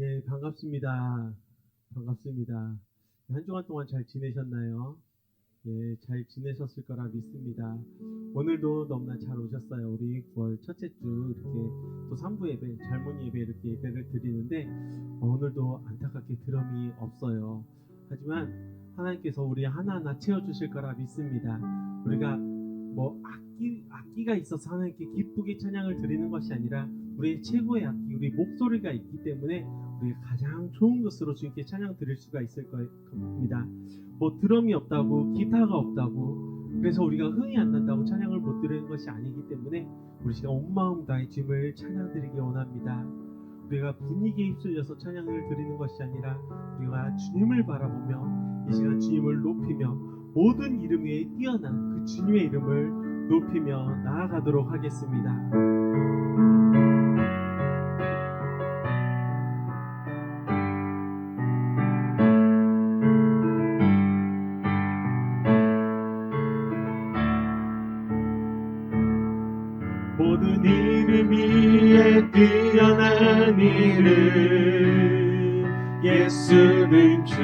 예, 반갑습니다. 반갑습니다. 한 주간 동안 잘 지내셨나요? 예, 잘 지내셨을 거라 믿습니다. 오늘도 너무나 잘 오셨어요. 우리 9월 첫째 주 이렇게 또 3부 예배, 잘못 예배 이렇게 예배를 드리는데 오늘도 안타깝게 드럼이 없어요. 하지만 하나님께서 우리 하나하나 채워주실 거라 믿습니다. 우리가 악기가 있어서 하나님께 기쁘게 찬양을 드리는 것이 아니라 우리의 최고의 악기, 우리 목소리가 있기 때문에 우리가 가장 좋은 것으로 주님께 찬양 드릴 수가 있을 겁니다. 드럼이 없다고, 기타가 없다고, 그래서 우리가 흥이 안 난다고 찬양을 못 드리는 것이 아니기 때문에 우리 시간 온 마음 다해 주님을 찬양 드리기 원합니다. 우리가 분위기에 휩쓸려서 찬양을 드리는 것이 아니라 우리가 주님을 바라보며 이 시간 주님을 높이며 모든 이름 위에 뛰어난 그 주님의 이름을 높이며 나아가도록 하겠습니다. 모든 이름 위에 뛰어난 이름 예수는 주,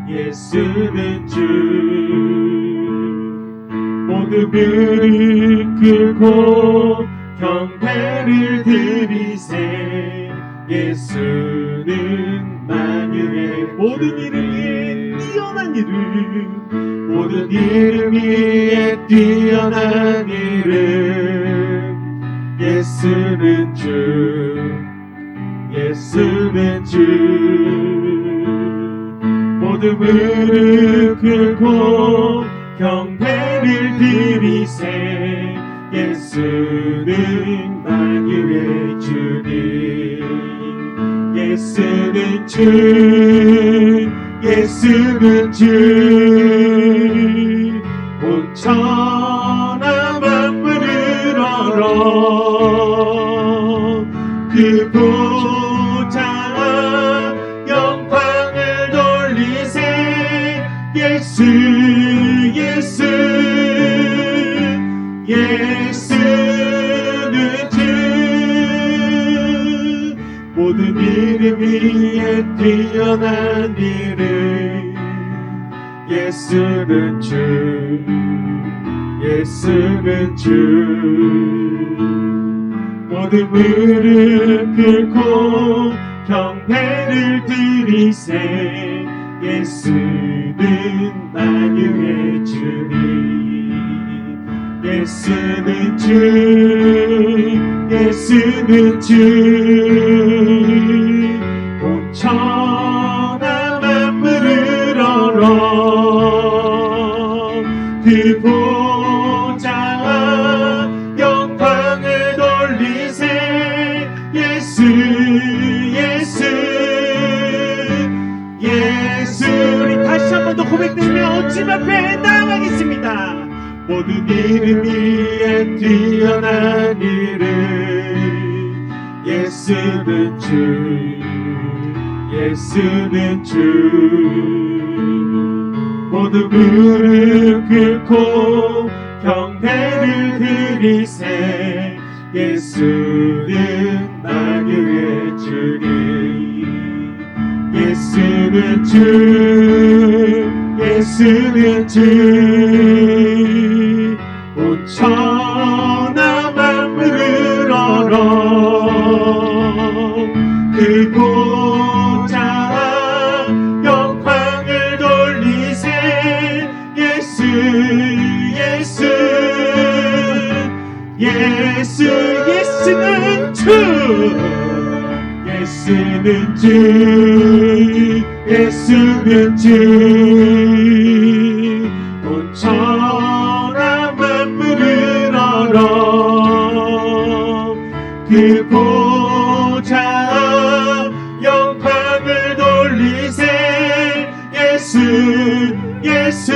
예수는 주. 모든 무릎 꿇고 경배를 드리세. 예수는 만유의 모든 이름 위에 뛰어난 이름, 모든 이름 위에 뛰어난 이름 예수는 주, 예수는 주. 모든 무릎 꿇고 경배를 드리세. 예수는 만유의 주님, 예수는 주, 예수는 주. 온 천하 만물을 얼어 그 보좌 영광을 돌리세. 예수, 예수, 예수는 주. 모든 이름 위에 뛰어난 이름 예수는 주, 예수는 주. 모든 무릎 꿇고 경배를 드리세. 예수는 만유의 주님, 예수는 주, 예수는 주. 온 천하 만물을 얼어 그 보좌 영광을 돌리세. 예수, 예수, 예수. 우리 다시 한 번 더 고백드리며 주님 앞에 나아가겠습니다. 모든 이름 위에 뛰어난 이름 예수는 주, 예수는 주. 모든 무릎 꿇고 경배를 드리세. 예수는 만유의 주님, 예수는 주, 예수는 주. 온 천하 만물을 얼어 그 보좌 영광을 돌리세. 예수, 예수, 예수, 예수는 주, 예수는 주, 예수는 주. 온 천하 만물을 얼어 그 보좌 영광을 돌리세. 예수, 예수,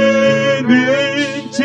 예수는 주.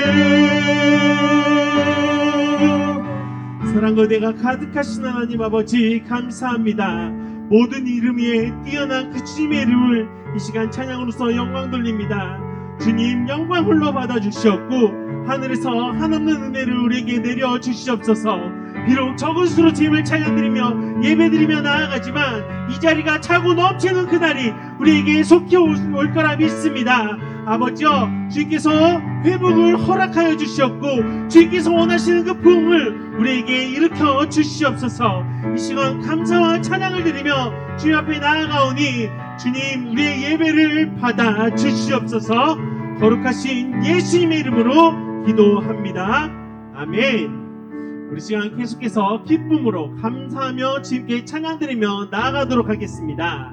사랑과 은혜가 가득하신 하나님 아버지 감사합니다. 모든 이름 위에 뛰어난 그 주님의 이름을 이 시간 찬양으로서 영광 돌립니다. 주님 영광 홀로 받아주시옵고 하늘에서 한없는 은혜를 우리에게 내려주시옵소서. 비록 적은 수로 주님을 찬양드리며 예배드리며 나아가지만 이 자리가 차고 넘치는 그날이 우리에게 속히 올 거라 믿습니다. 아버지여, 주께서 회복을 허락하여 주시었고 주께서 원하시는 그 부흥을 우리에게 일으켜 주시옵소서. 이 시간 감사와 찬양을 드리며 주님 앞에 나아가오니 주님, 우리의 예배를 받아 주시옵소서. 거룩하신 예수님의 이름으로 기도합니다. 아멘. 우리 시간 계속해서 기쁨으로 감사하며 주님께 찬양드리며 나아가도록 하겠습니다.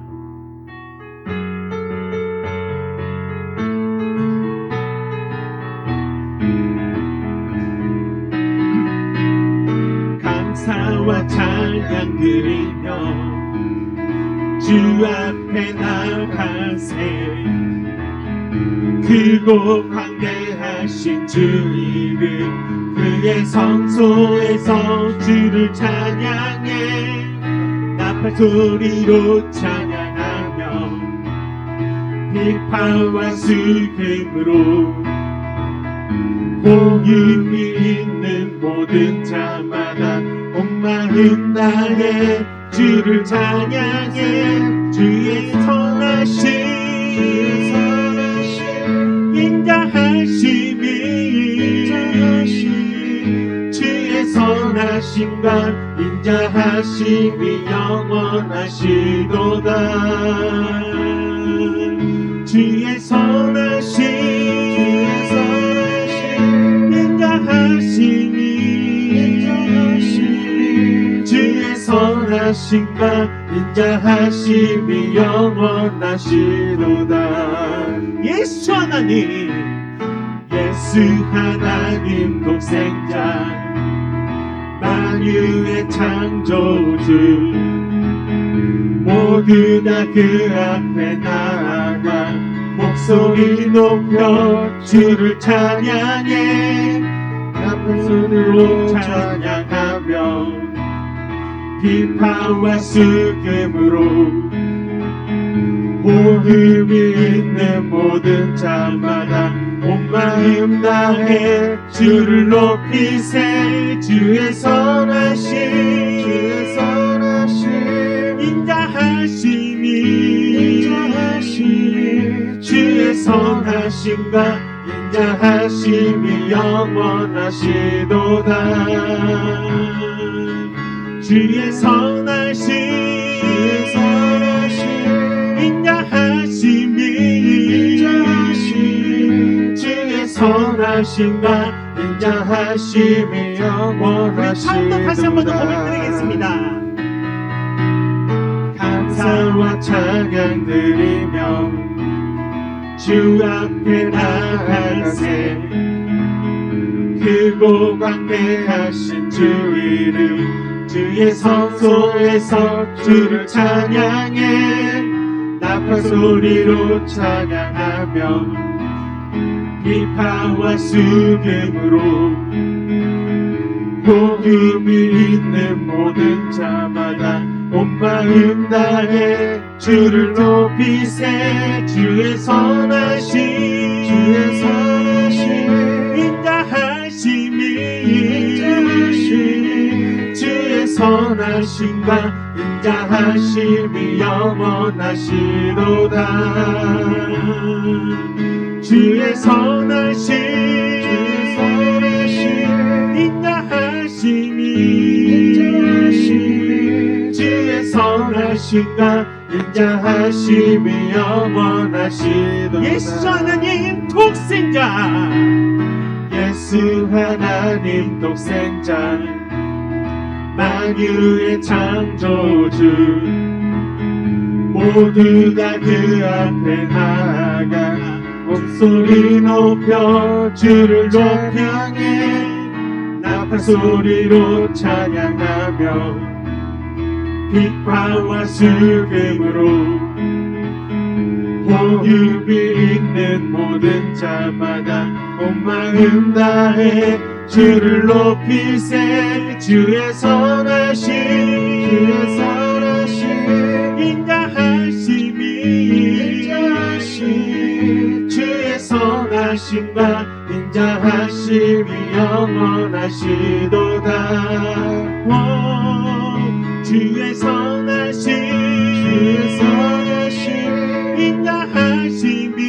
감사와 찬양 드리며 주 앞에 나아가세. 크고 광대하신 주 이름, 그의 성소에서 주를 찬양해. 나팔 소리로 찬양하며 비파와 수금으로 호흡이 있는 모든 자마다 온 마음 다해 주를 찬양해. 주의 선하심 인자하심이 주의 선하심과 인자하심이 영원하시도다. 주의 선하심 인자하심이 주의 선하심과 인자하심이 영원하시도다. 예수 하나님, 예수 하나님 독생자, 만유의 창조주, 모두 다 그 앞에 나아가 목소리 높여 주를 찬양해. 나팔 소리로 찬양하며 비파와 수금으로 호흡이 있는 모든 자마다 온 마음 다해 주를 높이세. 주의 선하심 인자하심이 주의 선하심과 인자하심이 영원하시도다. 주의 선하심 인자하심이 주의 선하심과 인자하심이 영원하시도다. 다시 한 번 더 고백드리겠습니다. 감사와 찬양 드리며 주 앞에 나아가세. 크고 광대하신 주 이름, 주의 성소에서 주를 찬양해. 나팔 소리로 찬양하며 비파와 수금으로 호흡이 있는 모든 자마다 온 마음 다해 주를 높이세. 주의 선하심 인자하심이 주의 선하심과 인자하심이 영원하시도다. 주의 선하심 인자하심이 주의 선하심과 인자하심이 영원하시도다. 예수 하나님 독생자, 예수 하나님 독생자, 만유의 창조주, 모두 다 그 앞에 나아가 목소리 높여 주를 찬양해. 나팔 소리로 찬양하며 비파와 수금으로 호흡이 있는 모든 자마다 온 마음 다해 주를 높이세. 주의 선하심 인자하심이 주의 선하심과 인자하심이 영원하시도다. 주의 선하심 인자하심이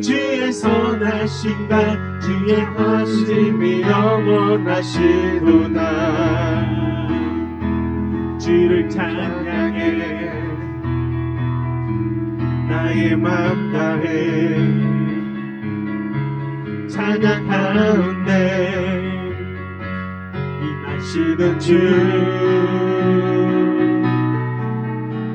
주의 선하심과 주의 하심이 영원하시도다. 주를 찬양해 나의 맘 다해 찬양 가운데 임하시는 주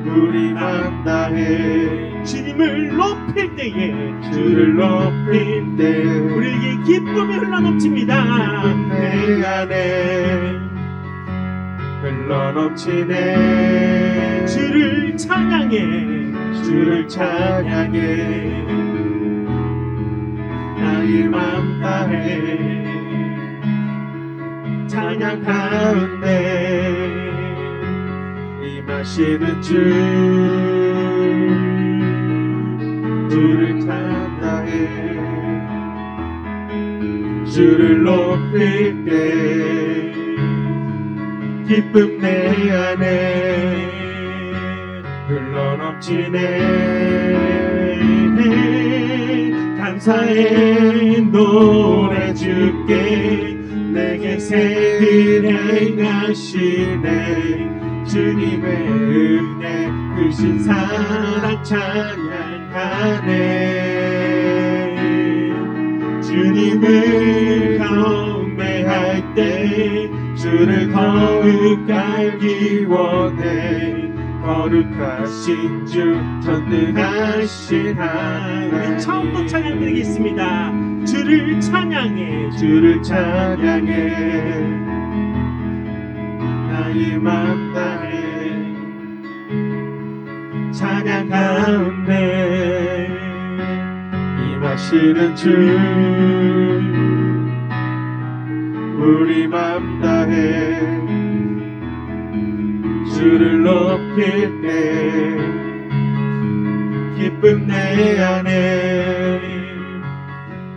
우리 맘 다해 주님을 높일 때에 주를 높일 때 우리에게 기쁨이 흘러넘칩니다. 내 안에 흘러넘치네. 주를 찬양해 주를 찬양해 나의 맘 다해 찬양 가운데 임하시는 주를 찬양해 주를 높일 때 기쁨 내 안에 흘러넘치네. 감사의 노래 주께 내게 새일 행하시네. 주님의 은혜 크신 사랑 찬양하네. 주님을 경배할 때 주를 더욱 알기 원해. 거룩하신 주 전능하신 하나님. 처음부터 찬양 드리겠습니다. 주를 찬양해 주를 찬양해 나의 맘 다해 찬양 가운데 임하시는 주 우리 맘 다해 주를 높일 때 기쁨 내 안에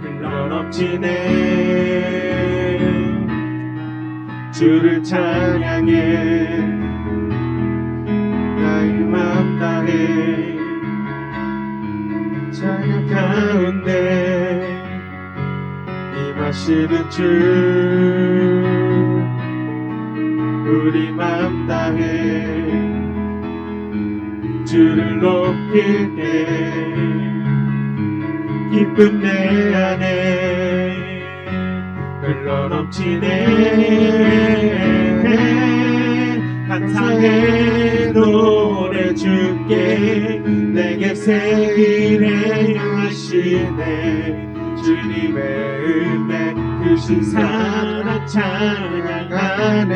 흘러넘치네. 주를 찬양해 나의 맘 다해 찬양 가운데 임하시는 주 우리 맘 다해 주를 높일 때 기쁨 내 안에 흘러넘치네. 감사의 노래 주께 내게 새일 행하시네. 주님의 은혜 크신 사랑 찬양하네.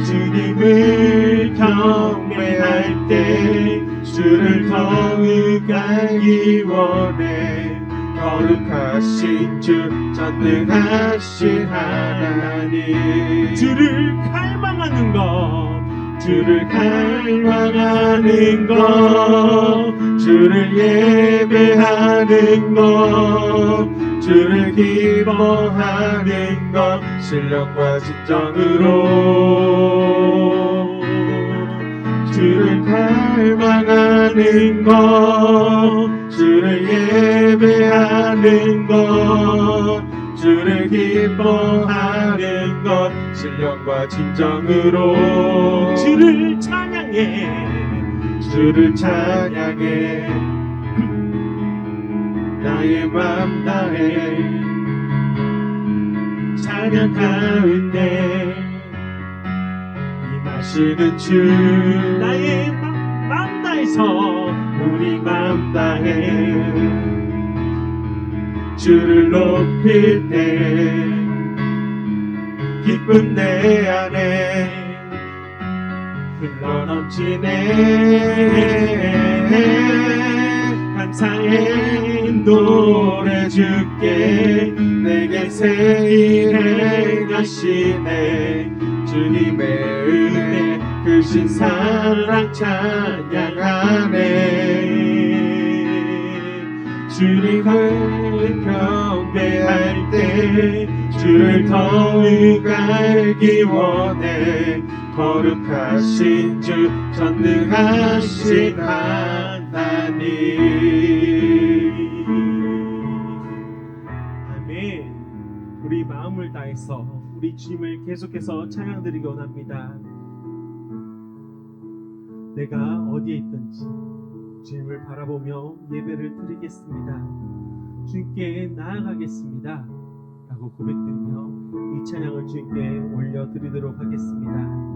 주님을 경배할 때 주를 더욱 알기 원해. 거룩하신 주 전능하신 하나님. 주를 갈망하는 것 주를 갈망하는 것 주를 예배하는 것 주를 기뻐하는 것 신령과 진정으로 주를 갈망하는 것 주를 예배하는 것 주를 기뻐하는 것 신령과 진정으로 주를 찬양해 주를 찬양해 나의 맘 다해 찬양 가운데 임하시는 주 나의 맘 다해서 우리 맘 다해 주를 높일 때 기쁨 내 안에 흘러넘치네. 감사의 노래 주께 내게 새일 행하시네. 주님의 은혜 크신 사랑 찬양하네. 주님을 경배할 때 주를 더욱 알기 원해. 거룩하신 주 전능하신 하나님. 아멘. 우리 마음을 다해서 우리 주님을 계속해서 찬양드리기 원합니다. 내가 어디에 있든지 주님을 바라보며 예배를 드리겠습니다. 주님께 나아가겠습니다 라고 고백드리며 이 찬양을 주님께 올려드리도록 하겠습니다.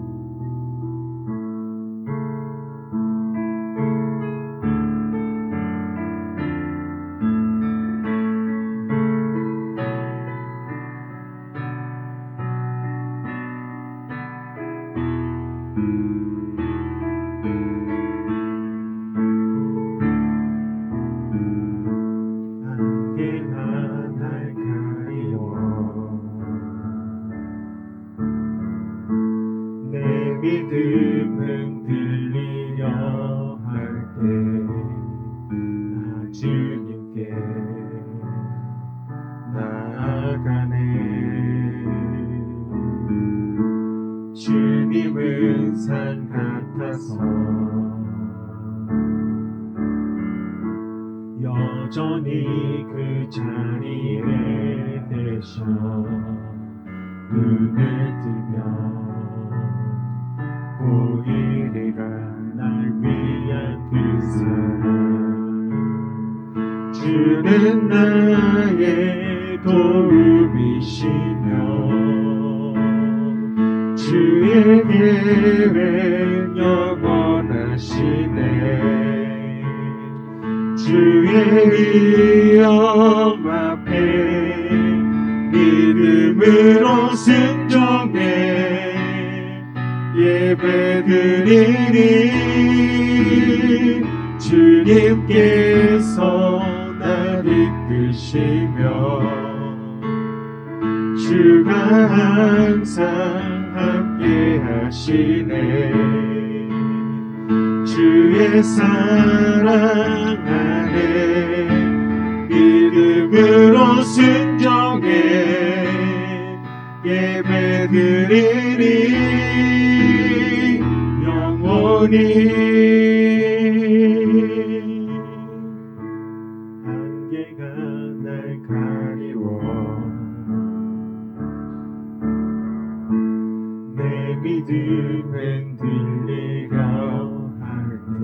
믿음 흔들리려 할 때 나 주님께 나아가네. 주님은 산 같아서 여전히 그 자리에 계셔. 눈을 뜨면 보이리라 날 위한 그 사랑. 주는 나의 도움이시며 주의 계획 영원하시네. 주의 위엄 앞에 믿음으로 순종해 예배드리니. 주님께서 날 이끄시며 주가 항상 함께 하시네. 주의 사랑 안에 믿음으로 순종해 예배드리니 영원히. 안개가 날 가리워 내 믿음 흔들리려 할 때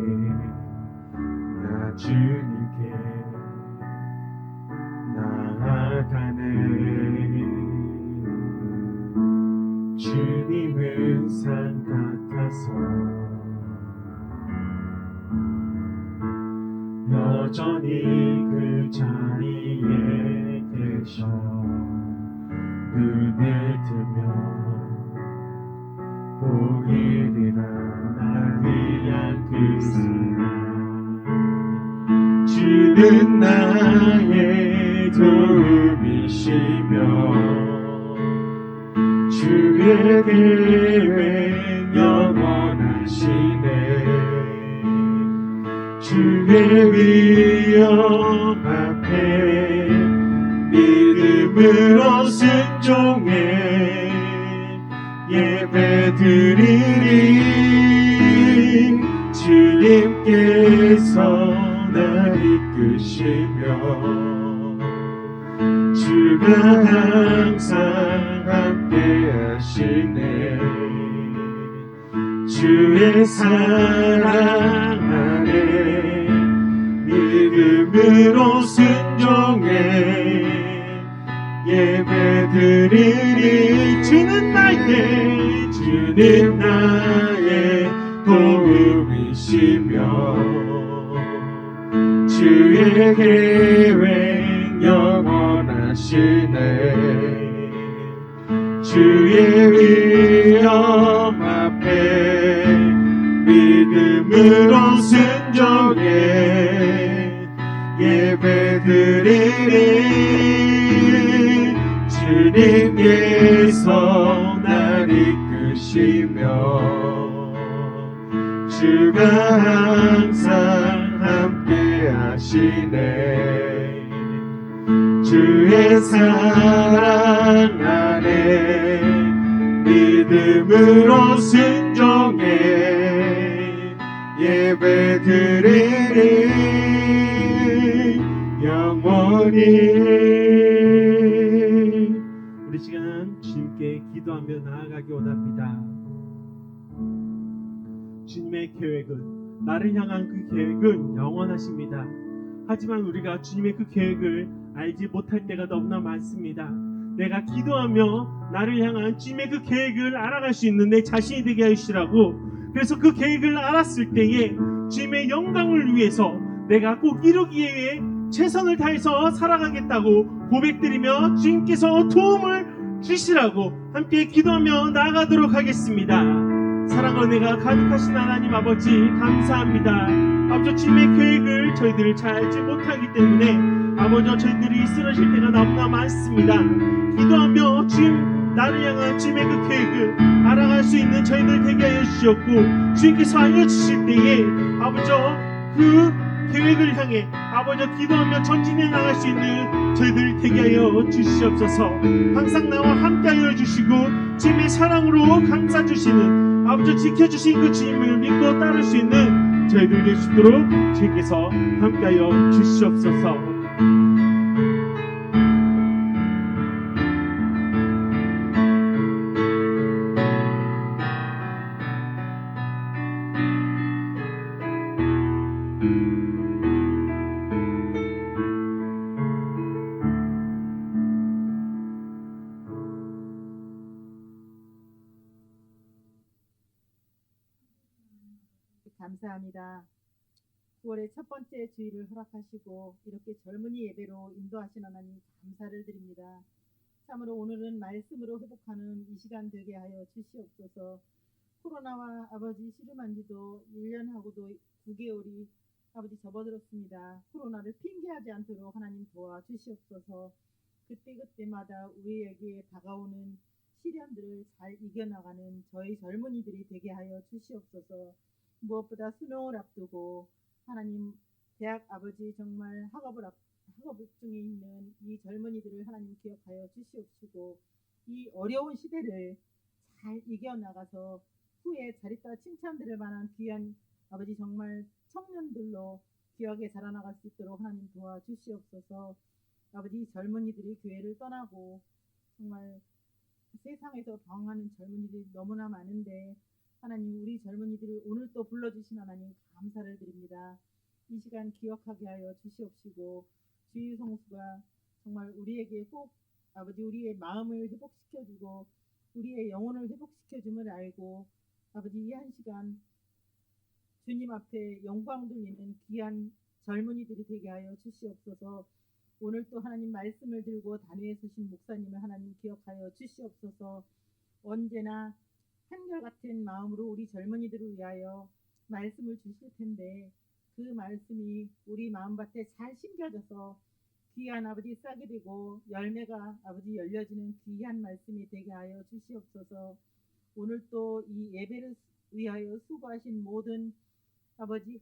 나 주님께 나아가네. 주님은 산 같아서 여전히 그 자리에 계셔. 눈을 뜨면 보이리라 날 위한 그 사랑. 주는 나의 도움이시며 주의 계획 영원하시네. 주의 위엄 앞에 믿음으로 순종해 예배드리니. 주님께서 날 이끄시며 주가 항상 함께 하시네. 주의 사랑 안에 믿음으로 순종해 예배드리니. 주님 나의 도움이시며 주의 계획 영원하시네. 주의 위엄 앞에 믿음으로 순종해 예배드리니. 주님께서 날 이끄시며 주가 항상 함께 하시네. 주의 사랑 안에 믿음으로 순종해 예배드리리 영원히. 우리 시간 주님께 기도하며 나아가기 원합니다. 주님의 계획은, 나를 향한 그 계획은 영원하십니다. 하지만 우리가 주님의 그 계획을 알지 못할 때가 너무나 많습니다. 내가 기도하며 나를 향한 주님의 그 계획을 알아갈 수 있는 내 자신이 되게 하시라고. 그래서 그 계획을 알았을 때에 주님의 영광을 위해서 내가 꼭 이루기 위해 최선을 다해서 살아가겠다고 고백드리며 주님께서 도움을 주시라고 함께 기도하며 나아가도록 하겠습니다. 사랑과 은혜가 가득하신 하나님 아버지, 감사합니다. 아버지, 주님의 계획을 저희들 잘 알지 못하기 때문에 아버지, 저희들이 쓰러질 때가 너무나 많습니다. 기도하며 주님, 나를 향한 주님의 그 계획을 알아갈 수 있는 저희들 되게 하여 주셨고, 주님께서 알려주실 때에 아버지, 그 계획을 향해 아버지 기도하며 전진해 나갈 수 있는 저희들 되게 하여 주시옵소서. 항상 나와 함께 하여 주시고 주님의 사랑으로 감싸 주시는 아버지, 지켜주신 그 주님을 믿고 따를 수 있는 저희들 될 수 있도록 주님께서 함께 하여 주시옵소서. 감사합니다. 9월의 첫 번째 주일을 허락하시고 이렇게 젊은이 예배로 인도하신 하나님 감사를 드립니다. 참으로 오늘은 말씀으로 회복하는 이 시간 되게 하여 주시옵소서. 코로나와 아버지 씨름한 지도 1년하고도 9개월이 아버지 접어들었습니다. 코로나를 핑계하지 않도록 하나님 도와주시옵소서. 그때그때마다 우리에게 다가오는 시련들을 잘 이겨나가는 저희 젊은이들이 되게 하여 주시옵소서. 무엇보다 수능을 앞두고 하나님, 대학 아버지 정말 학업 중에 있는 이 젊은이들을 하나님 기억하여 주시옵시고 이 어려운 시대를 잘 이겨나가서 후에 자리따 칭찬드릴 만한 귀한 아버지 정말 청년들로 귀하게 자라나갈 수 있도록 하나님 도와주시옵소서. 아버지, 젊은이들이 교회를 떠나고 정말 세상에서 방황하는 젊은이들이 너무나 많은데 하나님, 우리 젊은이들을 오늘 또 불러주신 하나님 감사를 드립니다. 이 시간 기억하게 하여 주시옵시고 주의 성수가 정말 우리에게 꼭 아버지 우리의 마음을 회복시켜주고 우리의 영혼을 회복시켜줌을 알고 아버지 이 한 시간 주님 앞에 영광 돌리는 귀한 젊은이들이 되게 하여 주시옵소서. 오늘 또 하나님 말씀을 들고 단위에 서신 목사님을 하나님 기억하여 주시옵소서. 언제나 한결같은 마음으로 우리 젊은이들을 위하여 말씀을 주실 텐데 그 말씀이 우리 마음밭에 잘 심겨져서 귀한 아버지 싹이 되고 열매가 아버지 열려지는 귀한 말씀이 되게 하여 주시옵소서. 오늘 또 이 예배를 위하여 수고하신 모든 아버지,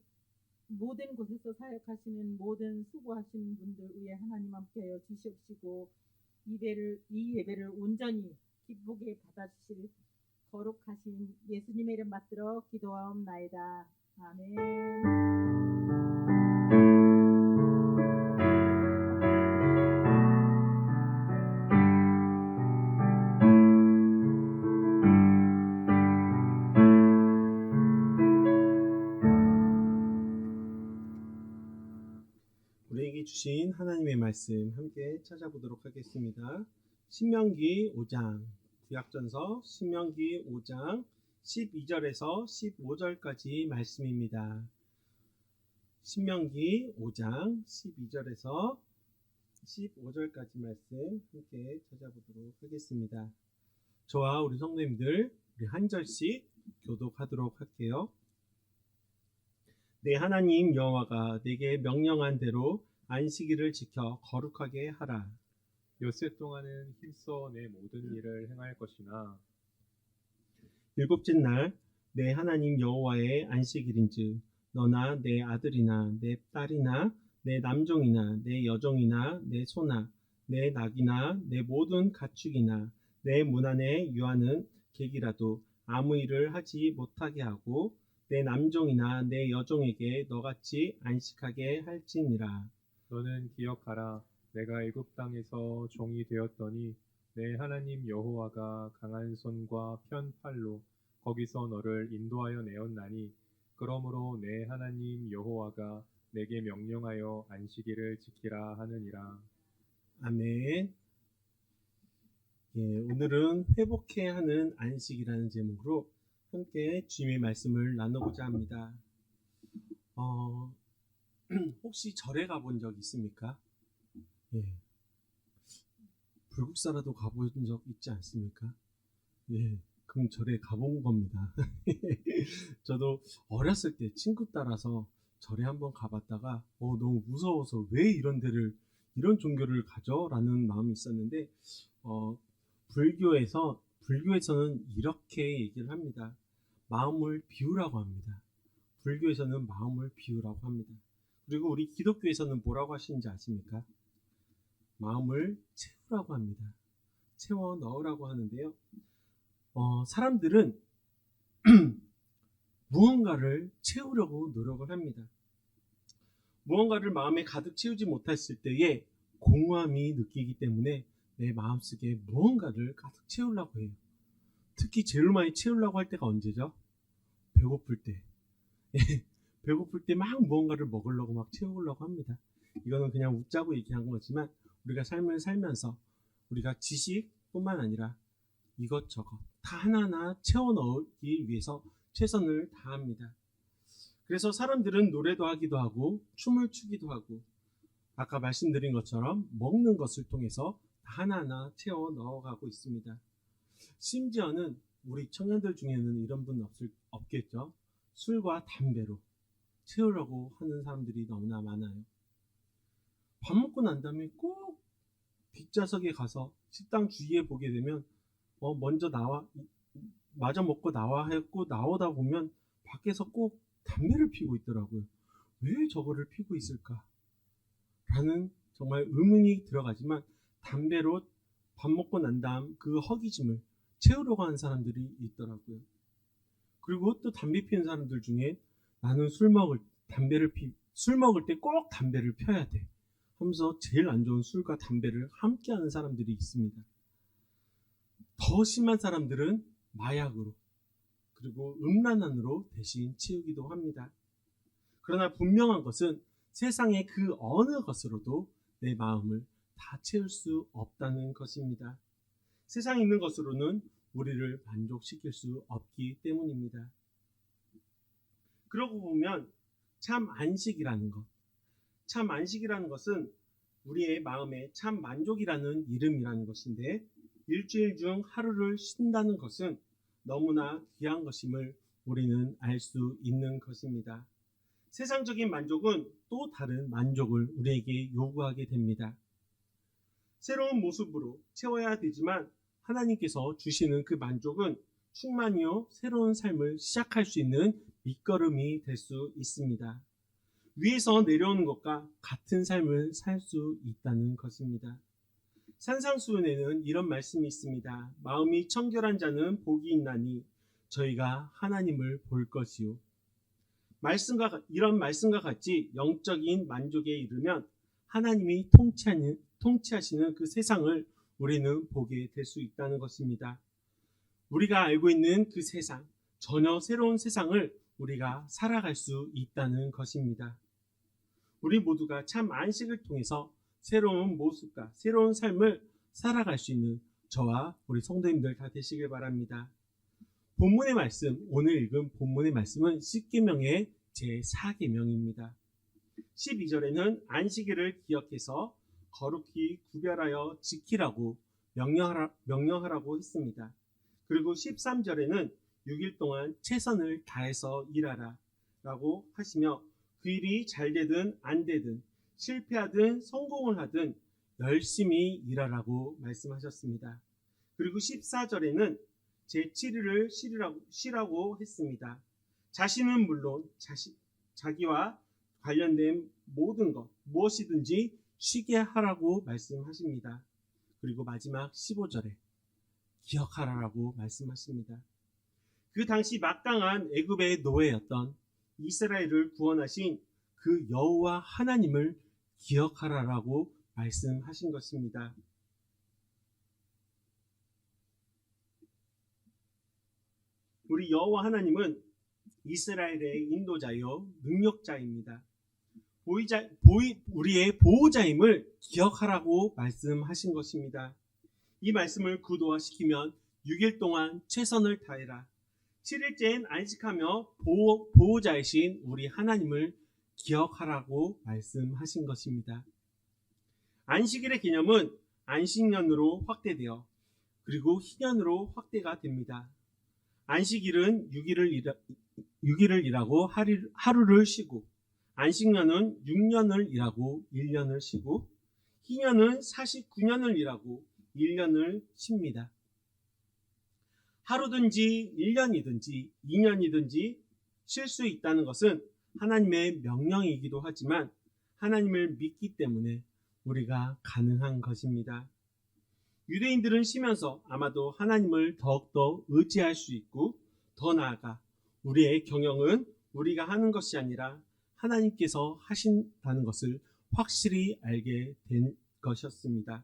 모든 곳에서 사역하시는 모든 수고하시는 분들 위해 하나님 함께하여 주시옵시고 이 예배를 온전히 기쁘게 받아주실 거룩하신 예수님의 이름 받들어 기도하옵나이다. 아멘. 우리에게 주신 하나님의 말씀 함께 찾아보도록 하겠습니다. 신명기 5장, 구약전서 신명기 5장 12절에서 15절까지 말씀입니다. 신명기 5장 12절에서 15절까지 말씀 함께 찾아보도록 하겠습니다. 저와 우리 성도님들 우리 한 절씩 교독하도록 할게요. 내 하나님 여호와가 내게 명령한 대로 안식일을 지켜 거룩하게 하라. 엿새 동안은 힘써 내 모든 일을 행할 것이나 일곱째 날 내 하나님 여호와의 안식일인즉 너나 내 아들이나 내 딸이나 내 남종이나 내 여종이나 내 소나 내 낙이나 내 모든 가축이나 내 문 안에 유하는 객이라도 아무 일을 하지 못하게 하고 내 남종이나 내 여종에게 너같이 안식하게 할지니라. 너는 기억하라. 내가 애굽 땅에서 종이 되었더니 내 하나님 여호와가 강한 손과 편 팔로 거기서 너를 인도하여 내었나니 그러므로 내 하나님 여호와가 내게 명령하여 안식일을 지키라 하느니라. 아멘. 예, 오늘은 회복해야 하는 안식이라는 제목으로 함께 주님의 말씀을 나누고자 합니다. 혹시 절에 가본 적 있습니까? 예. 불국사라도 가본 적 있지 않습니까? 예. 그럼 절에 가본 겁니다. 저도 어렸을 때 친구 따라서 절에 한번 가봤다가 너무 무서워서 왜 이런 데를 이런 종교를 가져? 라는 마음이 있었는데 불교에서는 이렇게 얘기를 합니다. 마음을 비우라고 합니다. 불교에서는 마음을 비우라고 합니다. 그리고 우리 기독교에서는 뭐라고 하시는지 아십니까? 마음을 채우라고 합니다. 채워 넣으라고 하는데요. 사람들은 무언가를 채우려고 노력을 합니다. 무언가를 마음에 가득 채우지 못했을 때에 공허함이 느끼기 때문에 내 마음속에 무언가를 가득 채우려고 해요. 특히 제일 많이 채우려고 할 때가 언제죠? 배고플 때. 배고플 때 막 무언가를 먹으려고 막 채우려고 합니다. 이거는 그냥 웃자고 얘기한 거지만 우리가 삶을 살면서 우리가 지식뿐만 아니라 이것저것 다 하나하나 채워 넣기 위해서 최선을 다합니다. 그래서 사람들은 노래도 하기도 하고 춤을 추기도 하고 아까 말씀드린 것처럼 먹는 것을 통해서 하나하나 채워 넣어가고 있습니다. 심지어는 우리 청년들 중에는 이런 분 없겠죠. 술과 담배로 채우려고 하는 사람들이 너무나 많아요. 밥 먹고 난 다음에 꼭 뒷좌석에 가서 식당 주위에 보게 되면 먼저 마저 먹고 나와 했고 나오다 보면 밖에서 꼭 담배를 피우고 있더라고요. 왜 저거를 피우고 있을까? 라는 정말 의문이 들어가지만 담배로 밥 먹고 난 다음 그 허기짐을 채우려고 하는 사람들이 있더라고요. 그리고 또 담배 피우는 사람들 중에 나는 술 먹을 때 꼭 담배를 펴야 돼 하면서 제일 안 좋은 술과 담배를 함께 하는 사람들이 있습니다. 더 심한 사람들은 마약으로 그리고 음란한으로 대신 채우기도 합니다. 그러나 분명한 것은 세상의 그 어느 것으로도 내 마음을 다 채울 수 없다는 것입니다. 세상에 있는 것으로는 우리를 만족시킬 수 없기 때문입니다. 그러고 보면 참 안식이라는 것은 우리의 마음에 참 만족이라는 이름이라는 것인데 일주일 중 하루를 쉰다는 것은 너무나 귀한 것임을 우리는 알 수 있는 것입니다. 세상적인 만족은 또 다른 만족을 우리에게 요구하게 됩니다. 새로운 모습으로 채워야 되지만 하나님께서 주시는 그 만족은 충만히요 새로운 삶을 시작할 수 있는 밑거름이 될 수 있습니다. 위에서 내려오는 것과 같은 삶을 살 수 있다는 것입니다. 산상수훈에는 이런 말씀이 있습니다. 마음이 청결한 자는 복이 있나니 저희가 하나님을 볼 것이요. 이런 말씀과 같이 영적인 만족에 이르면 하나님이 통치하시는 그 세상을 우리는 보게 될 수 있다는 것입니다. 우리가 알고 있는 그 세상, 전혀 새로운 세상을 우리가 살아갈 수 있다는 것입니다. 우리 모두가 참 안식을 통해서 새로운 모습과 새로운 삶을 살아갈 수 있는 저와 우리 성도님들 다 되시길 바랍니다. 본문의 말씀, 오늘 읽은 본문의 말씀은 십계명의 제4계명입니다. 12절에는 안식일을 기억해서 거룩히 구별하여 지키라고 명령하라고 했습니다. 그리고 13절에는 6일 동안 최선을 다해서 일하라 라고 하시며 그 일이 잘 되든 안 되든 실패하든 성공을 하든 열심히 일하라고 말씀하셨습니다. 그리고 14절에는 제7일을 쉬라고 했습니다. 자신은 물론 자기와 관련된 모든 것 무엇이든지 쉬게 하라고 말씀하십니다. 그리고 마지막 15절에 기억하라라고 말씀하십니다. 그 당시 막강한 애굽의 노예였던 이스라엘을 구원하신 그 여호와 하나님을 기억하라라고 말씀하신 것입니다. 우리 여호와 하나님은 이스라엘의 인도자요 능력자입니다. 우리의 보호자임을 기억하라고 말씀하신 것입니다. 이 말씀을 구도화시키면 6일 동안 최선을 다해라. 7일째엔 안식하며 보호자이신 우리 하나님을 기억하라고 말씀하신 것입니다. 안식일의 개념은 안식년으로 확대되어 그리고 희년으로 확대가 됩니다. 안식일은 6일을 일하고 하루를 쉬고, 안식년은 6년을 일하고 1년을 쉬고, 희년은 49년을 일하고 1년을 쉽니다. 하루든지 1년이든지 2년이든지 쉴 수 있다는 것은 하나님의 명령이기도 하지만 하나님을 믿기 때문에 우리가 가능한 것입니다. 유대인들은 쉬면서 아마도 하나님을 더욱더 의지할 수 있고, 더 나아가 우리의 경영은 우리가 하는 것이 아니라 하나님께서 하신다는 것을 확실히 알게 된 것이었습니다.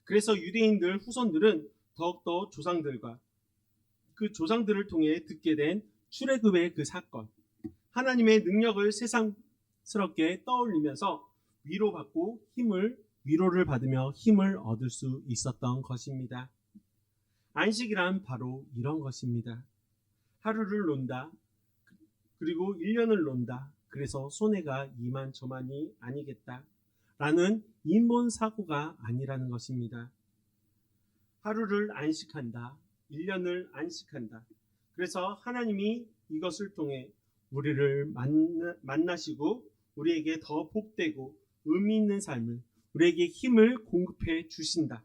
그래서 유대인들 후손들은 더욱더 조상들과 그 조상들을 통해 듣게 된 출애굽의 그 사건, 하나님의 능력을 세상스럽게 떠올리면서 위로를 받으며 힘을 얻을 수 있었던 것입니다. 안식이란 바로 이런 것입니다. 하루를 논다, 그리고 1년을 논다. 그래서 손해가 이만저만이 아니겠다 라는 인본사고가 아니라는 것입니다. 하루를 안식한다, 1년을 안식한다. 그래서 하나님이 이것을 통해 우리를 만나시고 우리에게 더 복되고 의미 있는 삶을, 우리에게 힘을 공급해 주신다.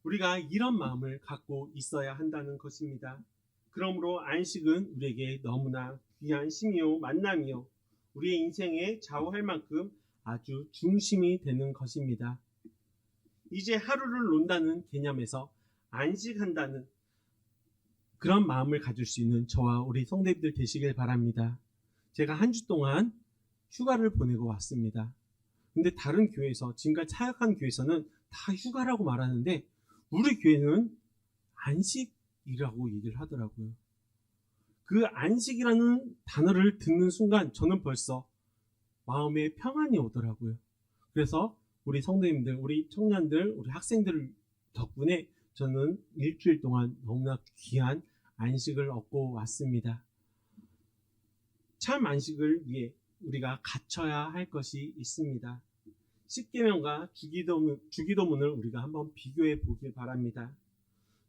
우리가 이런 마음을 갖고 있어야 한다는 것입니다. 그러므로 안식은 우리에게 너무나 귀한 심이요 만남이요 우리의 인생에 좌우할 만큼 아주 중심이 되는 것입니다. 이제 하루를 논다는 개념에서 안식한다는 그런 마음을 가질 수 있는 저와 우리 성도님들 되시길 바랍니다. 제가 한 주 동안 휴가를 보내고 왔습니다. 근데 다른 교회에서, 지금까지 사역한 교회에서는 다 휴가라고 말하는데 우리 교회는 안식이라고 얘기를 하더라고요. 그 안식이라는 단어를 듣는 순간 저는 벌써 마음에 평안이 오더라고요. 그래서 우리 성도님들, 우리 청년들, 우리 학생들 덕분에 저는 일주일 동안 너무나 귀한 안식을 얻고 왔습니다. 참 안식을 위해 우리가 갖춰야 할 것이 있습니다. 십계명과 주기도문을 우리가 한번 비교해 보길 바랍니다.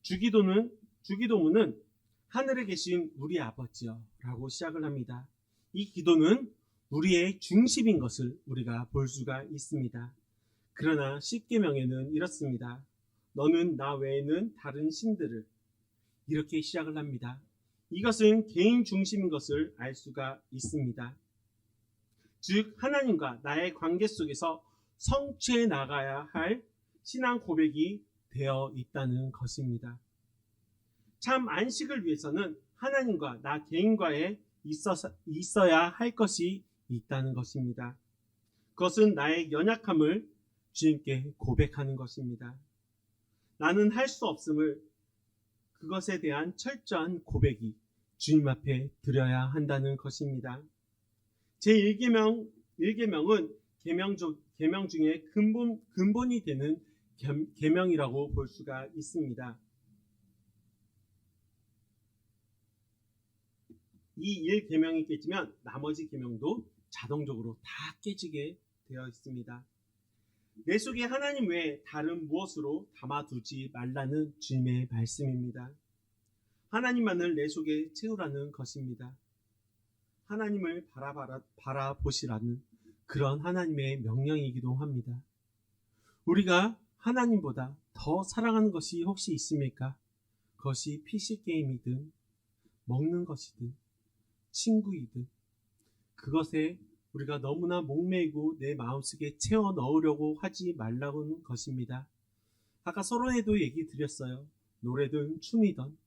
주기도문은 하늘에 계신 우리 아버지여 라고 시작을 합니다. 이 기도는 우리의 중심인 것을 우리가 볼 수가 있습니다. 그러나 십계명에는 이렇습니다. 너는 나 외에는 다른 신들을, 이렇게 시작을 합니다. 이것은 개인 중심인 것을 알 수가 있습니다. 즉 하나님과 나의 관계 속에서 성취해 나가야 할 신앙 고백이 되어 있다는 것입니다. 참 안식을 위해서는 하나님과 나 개인과에 있어야 할 것이 있다는 것입니다. 그것은 나의 연약함을 주님께 고백하는 것입니다. 나는 할 수 없음을, 그것에 대한 철저한 고백이 주님 앞에 드려야 한다는 것입니다. 제1계명은 계명 중에 근본이 되는 계명이라고 볼 수가 있습니다. 이 1계명이 깨지면 나머지 계명도 자동적으로 다 깨지게 되어 있습니다. 내 속에 하나님 외에 다른 무엇으로 담아두지 말라는 주님의 말씀입니다. 하나님만을 내 속에 채우라는 것입니다. 하나님을 바라보시라는 그런 하나님의 명령이기도 합니다. 우리가 하나님보다 더 사랑하는 것이 혹시 있습니까? 그것이 PC게임이든 먹는 것이든 친구이든 그것에 우리가 너무나 목매이고 내 마음속에 채워 넣으려고 하지 말라는 것입니다. 아까 서론에도 얘기 드렸어요. 노래든 춤이든,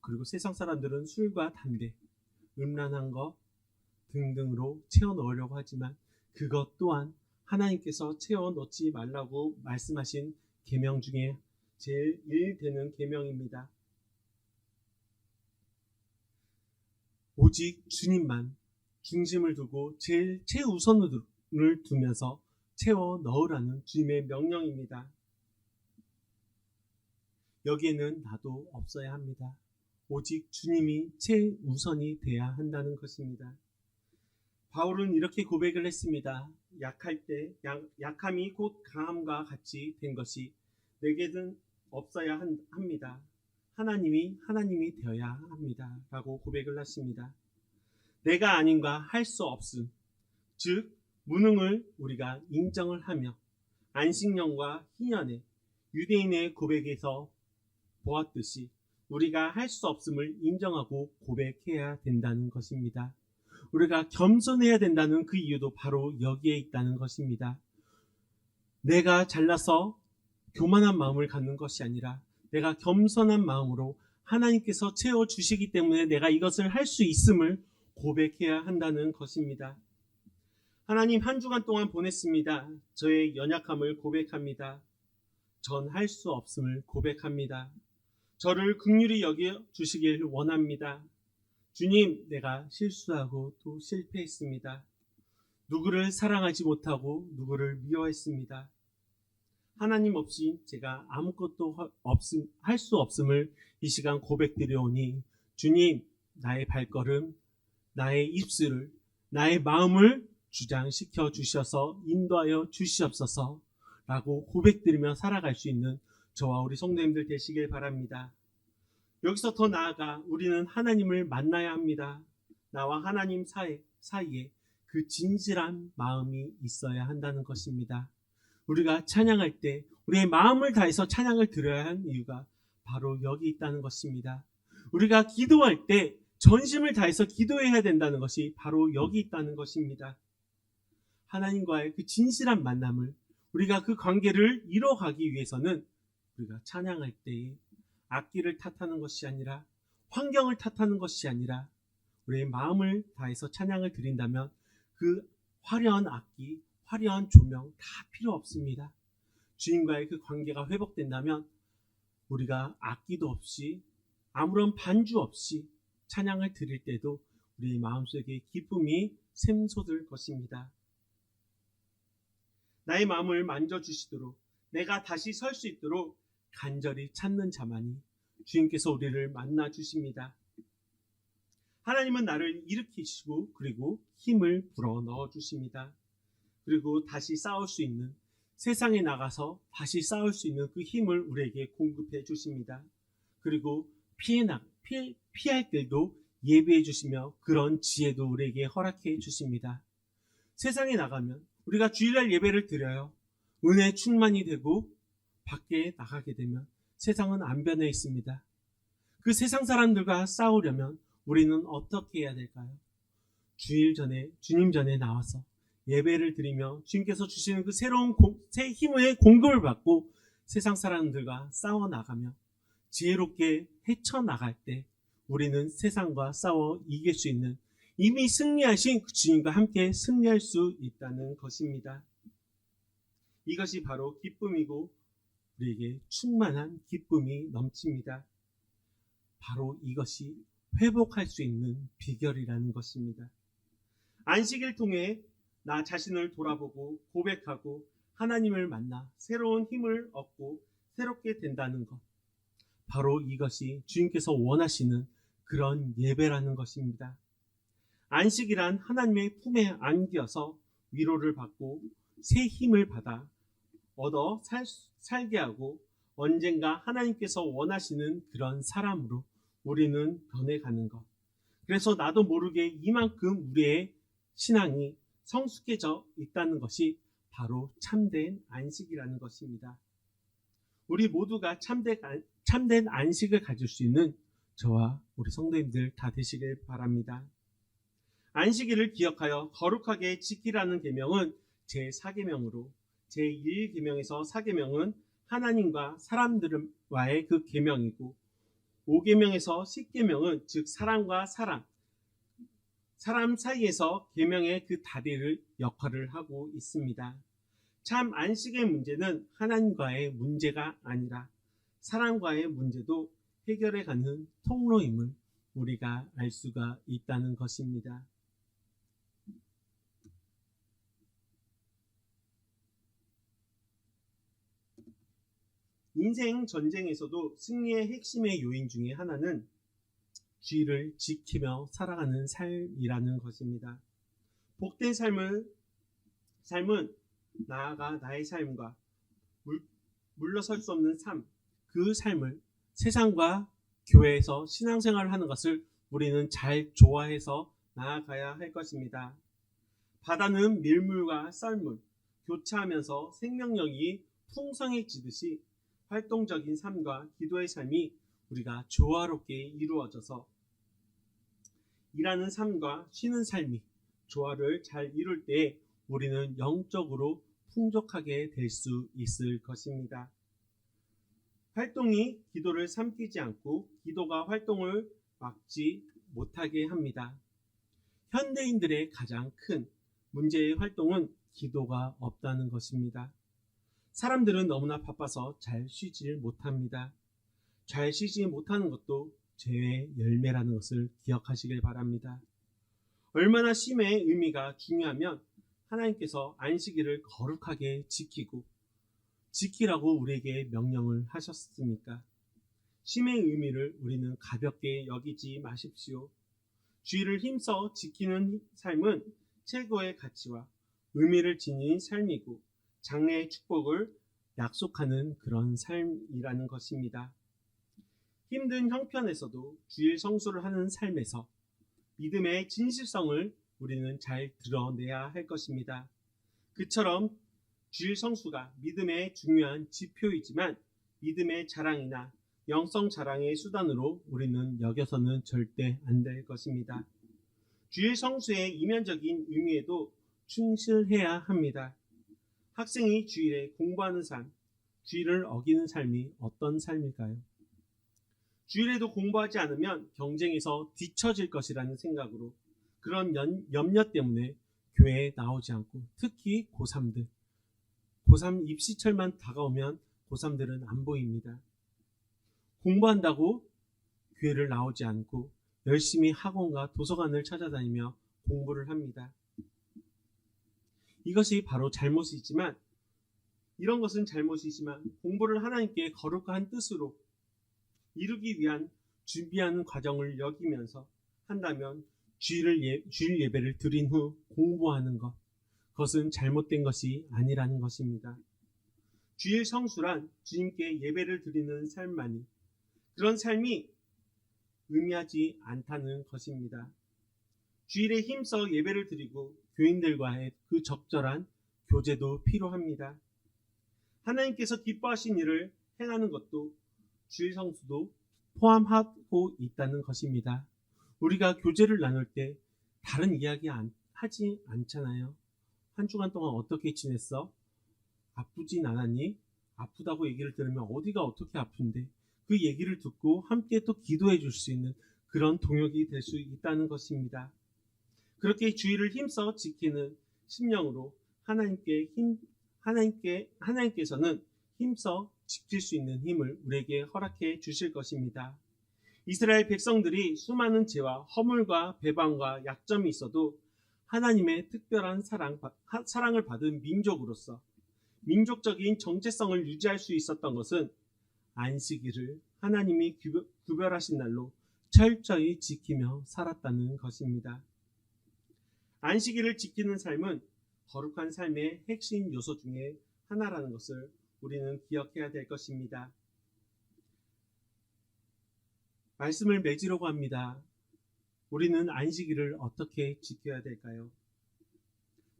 그리고 세상 사람들은 술과 담배, 음란한 것 등등으로 채워 넣으려고 하지만 그것 또한 하나님께서 채워 넣지 말라고 말씀하신 계명 중에 제일 1되는 계명입니다. 오직 주님만 중심을 두고 제일 최우선을 두면서 채워 넣으라는 주님의 명령입니다. 여기에는 나도 없어야 합니다. 오직 주님이 최우선이 돼야 한다는 것입니다. 바울은 이렇게 고백을 했습니다. 약할 때 약함이 곧 강함과 같이 된 것이 내게는 없어야 합니다. 하나님이 되어야 합니다. 라고 고백을 하십니다. 내가 아닌가 할 수 없음, 즉 무능을 우리가 인정을 하며 안식년과 희년의 유대인의 고백에서 보았듯이 우리가 할 수 없음을 인정하고 고백해야 된다는 것입니다. 우리가 겸손해야 된다는 그 이유도 바로 여기에 있다는 것입니다. 내가 잘나서 교만한 마음을 갖는 것이 아니라 내가 겸손한 마음으로 하나님께서 채워주시기 때문에 내가 이것을 할 수 있음을 고백해야 한다는 것입니다. 하나님, 한 주간 동안 보냈습니다. 저의 연약함을 고백합니다. 전 할 수 없음을 고백합니다. 저를 긍휼히 여겨 주시길 원합니다. 주님, 내가 실수하고 또 실패했습니다. 누구를 사랑하지 못하고 누구를 미워했습니다. 하나님 없이 제가 아무것도 할 수 없음을 이 시간 고백드려오니 주님, 나의 발걸음, 나의 입술을, 나의 마음을 주장시켜 주셔서 인도하여 주시옵소서 라고 고백드리며 살아갈 수 있는 저와 우리 성도님들 되시길 바랍니다. 여기서 더 나아가 우리는 하나님을 만나야 합니다. 나와 하나님 사이에 그 진실한 마음이 있어야 한다는 것입니다. 우리가 찬양할 때 우리의 마음을 다해서 찬양을 드려야 하는 이유가 바로 여기 있다는 것입니다. 우리가 기도할 때 전심을 다해서 기도해야 된다는 것이 바로 여기 있다는 것입니다. 하나님과의 그 진실한 만남을, 우리가 그 관계를 이뤄가기 위해서는 우리가 찬양할 때에 악기를 탓하는 것이 아니라, 환경을 탓하는 것이 아니라 우리의 마음을 다해서 찬양을 드린다면 그 화려한 악기, 화려한 조명 다 필요 없습니다. 주님과의 그 관계가 회복된다면 우리가 악기도 없이 아무런 반주 없이 찬양을 드릴 때도 우리 마음속에 기쁨이 샘솟을 것입니다. 나의 마음을 만져주시도록, 내가 다시 설 수 있도록 간절히 찾는 자만이 주님께서 우리를 만나 주십니다. 하나님은 나를 일으키시고 그리고 힘을 불어넣어 주십니다. 그리고 다시 싸울 수 있는, 세상에 나가서 다시 싸울 수 있는 그 힘을 우리에게 공급해 주십니다. 그리고 피할 길도 예비해 주시며 그런 지혜도 우리에게 허락해 주십니다. 세상에 나가면 우리가 주일날 예배를 드려요. 은혜 충만이 되고 밖에 나가게 되면 세상은 안 변해 있습니다. 그 세상 사람들과 싸우려면 우리는 어떻게 해야 될까요? 주님 전에 나와서 예배를 드리며 주님께서 주시는 그 새로운 새 힘의 공급을 받고 세상 사람들과 싸워 나가며 지혜롭게 헤쳐나갈 때 우리는 세상과 싸워 이길 수 있는, 이미 승리하신 그 주님과 함께 승리할 수 있다는 것입니다. 이것이 바로 기쁨이고 우리에게 충만한 기쁨이 넘칩니다. 바로 이것이 회복할 수 있는 비결이라는 것입니다. 안식일 통해 나 자신을 돌아보고 고백하고 하나님을 만나 새로운 힘을 얻고 새롭게 된다는 것, 바로 이것이 주님께서 원하시는 그런 예배라는 것입니다. 안식이란 하나님의 품에 안겨서 위로를 받고 새 힘을 받아 얻어 살게 하고 언젠가 하나님께서 원하시는 그런 사람으로 우리는 변해가는 것. 그래서 나도 모르게 이만큼 우리의 신앙이 성숙해져 있다는 것이 바로 참된 안식이라는 것입니다. 우리 모두가 참된 안식을 가질 수 있는 저와 우리 성도님들 다 되시길 바랍니다. 안식일을 기억하여 거룩하게 지키라는 계명은 제4계명으로 제1계명에서 4계명은 하나님과 사람들과의 그 계명이고 5계명에서 10계명은 즉 사람과 사람 사이에서 계명의 그 다리를 역할을 하고 있습니다. 참 안식의 문제는 하나님과의 문제가 아니라 사람과의 문제도 해결해가는 통로임을 우리가 알 수가 있다는 것입니다. 인생 전쟁에서도 승리의 핵심의 요인 중에 하나는 주의를 지키며 살아가는 삶이라는 것입니다. 복된 삶은 나아가 나의 삶과 물러설 수 없는 삶, 그 삶을 세상과 교회에서 신앙생활을 하는 것을 우리는 잘 조화해서 나아가야 할 것입니다. 바다는 밀물과 썰물, 교차하면서 생명력이 풍성해지듯이 활동적인 삶과 기도의 삶이 우리가 조화롭게 이루어져서 일하는 삶과 쉬는 삶이 조화를 잘 이룰 때 우리는 영적으로 풍족하게 될 수 있을 것입니다. 활동이 기도를 삼키지 않고 기도가 활동을 막지 못하게 합니다. 현대인들의 가장 큰 문제의 활동은 기도가 없다는 것입니다. 사람들은 너무나 바빠서 잘 쉬질 못합니다. 잘 쉬지 못하는 것도 죄의 열매라는 것을 기억하시길 바랍니다. 얼마나 쉼의 의미가 중요하면 하나님께서 안식일을 거룩하게 지키라고 우리에게 명령을 하셨습니까? 쉼의 의미를 우리는 가볍게 여기지 마십시오. 주의를 힘써 지키는 삶은 최고의 가치와 의미를 지닌 삶이고 장래의 축복을 약속하는 그런 삶이라는 것입니다. 힘든 형편에서도 주일 성수를 하는 삶에서 믿음의 진실성을 우리는 잘 드러내야 할 것입니다. 그처럼 주일 성수가 믿음의 중요한 지표이지만 믿음의 자랑이나 영성 자랑의 수단으로 우리는 여겨서는 절대 안 될 것입니다. 주일 성수의 이면적인 의미에도 충실해야 합니다. 학생이 주일에 공부하는 삶, 주일을 어기는 삶이 어떤 삶일까요? 주일에도 공부하지 않으면 경쟁에서 뒤처질 것이라는 생각으로 그런 염려 때문에 교회에 나오지 않고 특히 고3 입시철만 다가오면 고3들은 안 보입니다. 공부한다고 교회를 나오지 않고 열심히 학원과 도서관을 찾아다니며 공부를 합니다. 이것이 바로 잘못이지만 이런 것은 잘못이지만 공부를 하나님께 거룩한 뜻으로 이루기 위한 준비하는 과정을 여기면서 한다면 주일 예배를 드린 후 공부하는 것, 그것은 잘못된 것이 아니라는 것입니다. 주일 성수란 주님께 예배를 드리는 삶만이 그런 삶이 의미하지 않다는 것입니다. 주일에 힘써 예배를 드리고 교인들과의 그 적절한 교제도 필요합니다. 하나님께서 기뻐하신 일을 행하는 것도 주일 성수도 포함하고 있다는 것입니다. 우리가 교제를 나눌 때 다른 이야기 하지 않잖아요. 한 주간 동안 어떻게 지냈어? 아프진 않았니? 아프다고 얘기를 들으면 어디가 어떻게 아픈데 그 얘기를 듣고 함께 또 기도해 줄 수 있는 그런 동역이 될 수 있다는 것입니다. 그렇게 주의를 힘써 지키는 심령으로 하나님께서는 힘써 지킬 수 있는 힘을 우리에게 허락해 주실 것입니다. 이스라엘 백성들이 수많은 죄와 허물과 배반과 약점이 있어도 하나님의 특별한 사랑을 받은 민족으로서 민족적인 정체성을 유지할 수 있었던 것은 안식일을 하나님이 구별하신 날로 철저히 지키며 살았다는 것입니다. 안식일을 지키는 삶은 거룩한 삶의 핵심 요소 중에 하나라는 것을 우리는 기억해야 될 것입니다. 말씀을 맺으려고 합니다. 우리는 안식일을 어떻게 지켜야 될까요?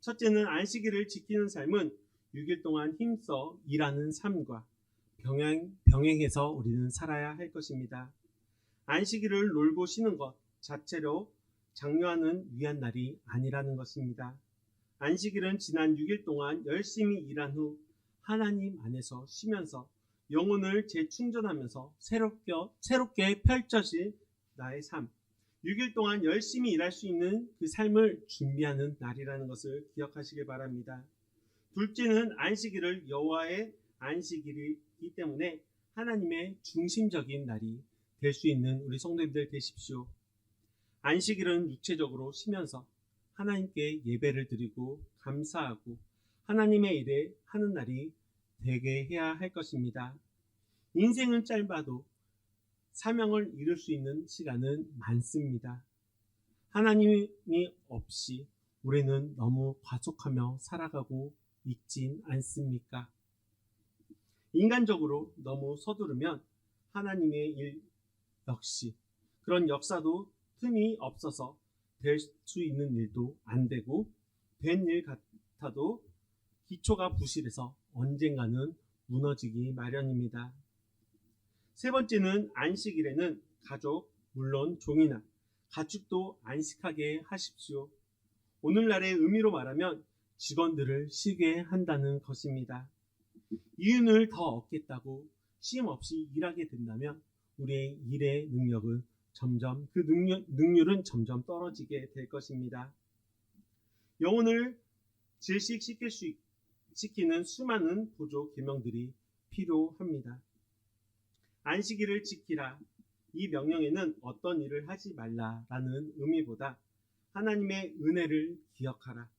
첫째는 안식일을 지키는 삶은 6일 동안 힘써 일하는 삶과 병행해서 우리는 살아야 할 것입니다. 안식일을 놀고 쉬는 것 자체로 장려하는 위한 날이 아니라는 것입니다. 안식일은 지난 6일 동안 열심히 일한 후 하나님 안에서 쉬면서 영혼을 재충전하면서 새롭게 펼쳐질 나의 삶, 6일 동안 열심히 일할 수 있는 그 삶을 준비하는 날이라는 것을 기억하시길 바랍니다. 둘째는 안식일을 여호와의 안식일이기 때문에 하나님의 중심적인 날이 될 수 있는 우리 성도님들 되십시오. 안식일은 육체적으로 쉬면서 하나님께 예배를 드리고 감사하고 하나님의 일에 하는 날이 되게 해야 할 것입니다. 인생은 짧아도 사명을 이룰 수 있는 시간은 많습니다. 하나님이 없이 우리는 너무 과속하며 살아가고 있진 않습니까? 인간적으로 너무 서두르면 하나님의 일 역시 그런 역사도 틈이 없어서 될 수 있는 일도 안 되고 된 일 같아도 기초가 부실해서 언젠가는 무너지기 마련입니다. 세 번째는 안식일에는 가족, 물론 종이나 가축도 안식하게 하십시오. 오늘날의 의미로 말하면 직원들을 쉬게 한다는 것입니다. 이윤을 더 얻겠다고 쉼 없이 일하게 된다면 우리의 일의 능력은 그 능률은 점점 떨어지게 될 것입니다. 영혼을 질식시키는 수많은 보조 계명들이 필요합니다. 안식일을 지키라. 이 명령에는 어떤 일을 하지 말라라는 의미보다 하나님의 은혜를 기억하라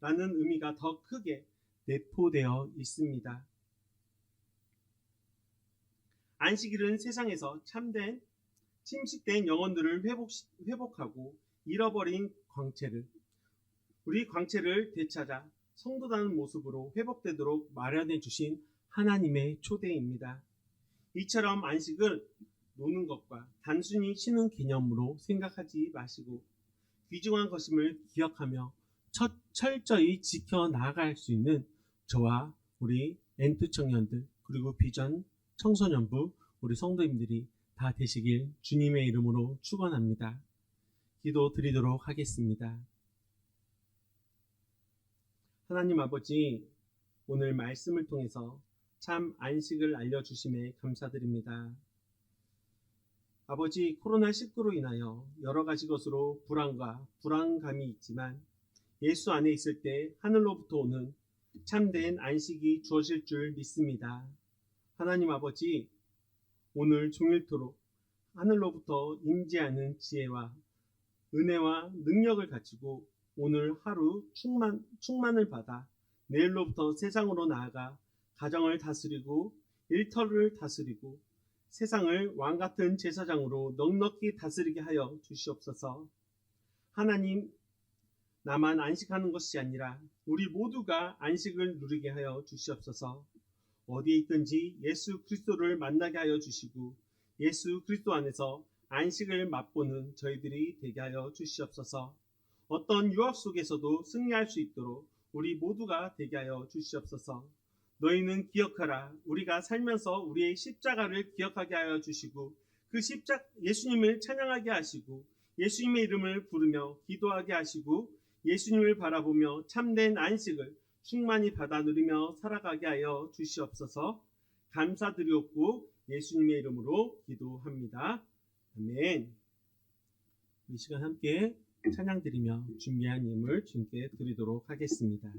라는 의미가 더 크게 내포되어 있습니다. 안식일은 세상에서 침식된 영혼들을 회복하고 잃어버린 우리 광채를 되찾아 성도다는 모습으로 회복되도록 마련해 주신 하나님의 초대입니다. 이처럼 안식을 노는 것과 단순히 쉬는 개념으로 생각하지 마시고 귀중한 것임을 기억하며 철저히 지켜나갈 수 있는 저와 우리 엔트 청년들 그리고 비전 청소년부 우리 성도님들이 다 되시길 주님의 이름으로 축원합니다. 기도 드리도록 하겠습니다. 하나님 아버지, 오늘 말씀을 통해서 참 안식을 알려주심에 감사드립니다. 아버지, 코로나19로 인하여 여러 가지 것으로 불안감이 있지만 예수 안에 있을 때 하늘로부터 오는 참된 안식이 주어질 줄 믿습니다. 하나님 아버지, 오늘 종일토록 하늘로부터 임재하는 지혜와 은혜와 능력을 가지고 오늘 하루 충만을 받아 내일로부터 세상으로 나아가 가정을 다스리고 일터를 다스리고 세상을 왕같은 제사장으로 넉넉히 다스리게 하여 주시옵소서. 하나님, 나만 안식하는 것이 아니라 우리 모두가 안식을 누리게 하여 주시옵소서. 어디에 있든지 예수 그리스도를 만나게 하여 주시고 예수 그리스도 안에서 안식을 맛보는 저희들이 되게 하여 주시옵소서. 어떤 유혹 속에서도 승리할 수 있도록 우리 모두가 되게 하여 주시옵소서. 너희는 기억하라. 우리가 살면서 우리의 십자가를 기억하게 하여 주시고 그 예수님을 찬양하게 하시고 예수님의 이름을 부르며 기도하게 하시고 예수님을 바라보며 참된 안식을 충만히 받아 누리며 살아가게 하여 주시옵소서. 감사드리옵고 예수님의 이름으로 기도합니다. 아멘. 이 시간 함께 찬양 드리며 준비한 예물 주님께 드리도록 하겠습니다.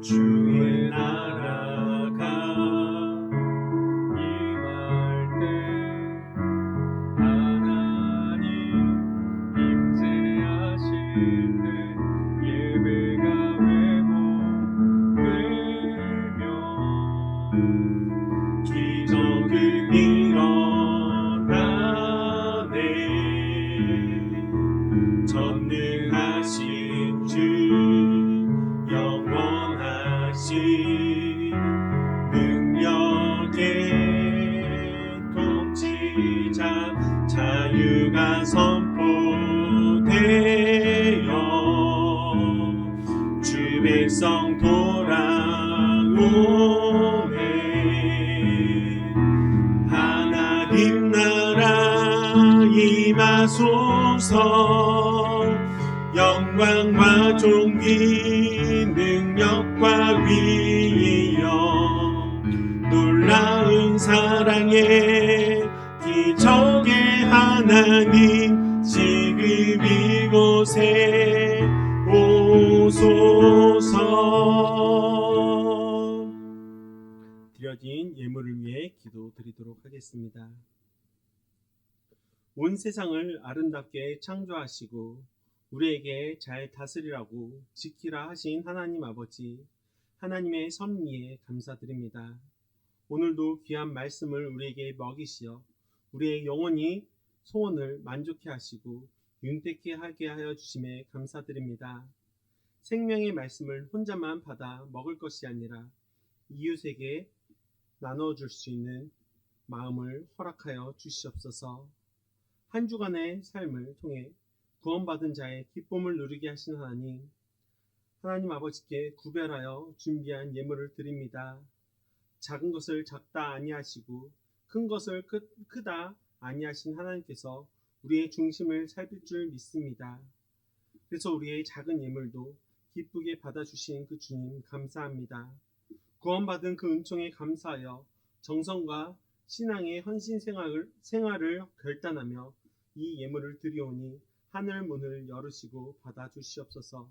주의 나라가 임할 때 하나님 임재하실 때 예배가 회복되며 기적이 일어나네. 전능하신 주 능력의 통치자 자유가 선포되어 백성 돌아오네. 하나님 나라 임하소서. 영광과 존귀 능력과 위엄 놀라운 사랑의 기적의 하나님 지금 이곳에 오소서. 드려진 예물을 위해 기도드리도록 하겠습니다. 온 세상을 아름답게 창조하시고 우리에게 잘 다스리라고 지키라 하신 하나님 아버지, 하나님의 섭리에 감사드립니다. 오늘도 귀한 말씀을 우리에게 먹이시어 우리의 영혼이 소원을 만족해 하시고 윤택해 하게 하여 주심에 감사드립니다. 생명의 말씀을 혼자만 받아 먹을 것이 아니라 이웃에게 나눠줄 수 있는 마음을 허락하여 주시옵소서. 한 주간의 삶을 통해 구원받은 자의 기쁨을 누리게 하신 하나님 아버지께 구별하여 준비한 예물을 드립니다. 작은 것을 작다 아니하시고 큰 것을 크다 아니하신 하나님께서 우리의 중심을 살필 줄 믿습니다. 그래서 우리의 작은 예물도 기쁘게 받아주신 그 주님 감사합니다. 구원받은 그 은총에 감사하여 정성과 신앙의 헌신 생활을 결단하며 이 예물을 드리오니 하늘 문을 열으시고 받아주시옵소서.